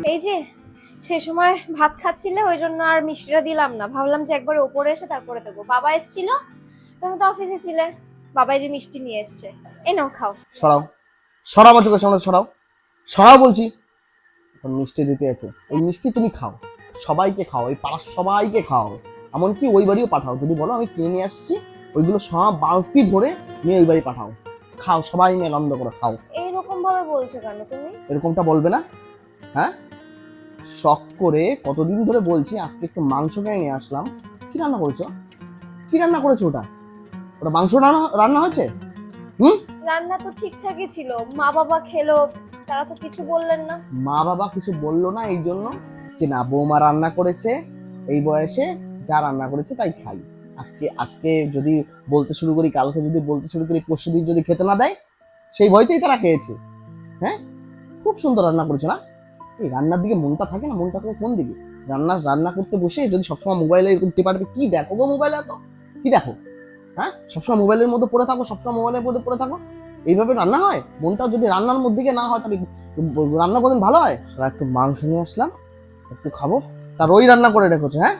এই যে সে সময় ভাত খাচ্ছিলে ওই জন্য আর মিষ্টিটা দিলাম না, ভাবলাম যে একবার ওপরে এসে তারপরে দেবো। বাবা এসেছিল, তুমি তো অফিসে ছিলে, বাবাই যে মিষ্টি নিয়ে এসছে, এই নাও খাও। সরাও, সরাও আমার চোখের সামনে, সরাও, সরাও বলছি। এখন মিষ্টি দিতে আছে, এই মিষ্টি তুমি খাও, সবাইকে খাও, এই পাড়ার সবাইকে খাও, এমনকি ওই বাড়িও পাঠাও। যদি বলো আমি কিনে নিয়ে আসছি, ওইগুলো সব বালতি ভরে নিয়ে ওই বাড়ি পাঠাও। খাও, সবাই মিলে আনন্দ করে খাও। এইরকম ভাবে বলছো কেন তুমি? এরকমটা বলবে না? হ্যাঁ, শখ করে কতদিন ধরে বলছি আজকে একটু মাংস কিনে নিয়ে আসলাম। কি রান্না করেছো? কি রান্না করেছো? ওটা ওটা মাংস রান্না রান্না হয়েছে? হুম, রান্না তো ঠিকঠাকই ছিল, মা বাবা খেলো, তারা তো কিছু বললেন না। মা বাবা কিছু বললো না এই জন্য যে না বৌমা রান্না করেছে, এই বয়সে যা রান্না করেছে তাই খাই। আজকে আজকে যদি বলতে শুরু করি, কালকে যদি বলতে শুরু করি, পরশুদিন যদি খেতে না দেয়, সেই ভয়তেই তারা খেয়েছে। হ্যাঁ, খুব সুন্দর রান্না করেছে না? এই রান্নার দিকে মনটা থাকে না? মনটা থাকে কোন দিকে? রান্না করতে বসে যদি সবসময় মোবাইলে এরকম টিপা টিপি, কি দেখো গো মোবাইলে? এত কি দেখো? হ্যাঁ, সবসময় মোবাইলের মধ্যে পড়ে থাকো, সবসময় মোবাইলের মধ্যে পড়ে থাকো, এইভাবে রান্না হয়? মনটা যদি রান্নার মধ্যে না হয় তাহলে রান্না কোনদিন ভালো হয়? আর একটু মাংস নিয়ে আসলাম, একটু খাবো, তার ওই রান্না করে রেখেছে। হ্যাঁ,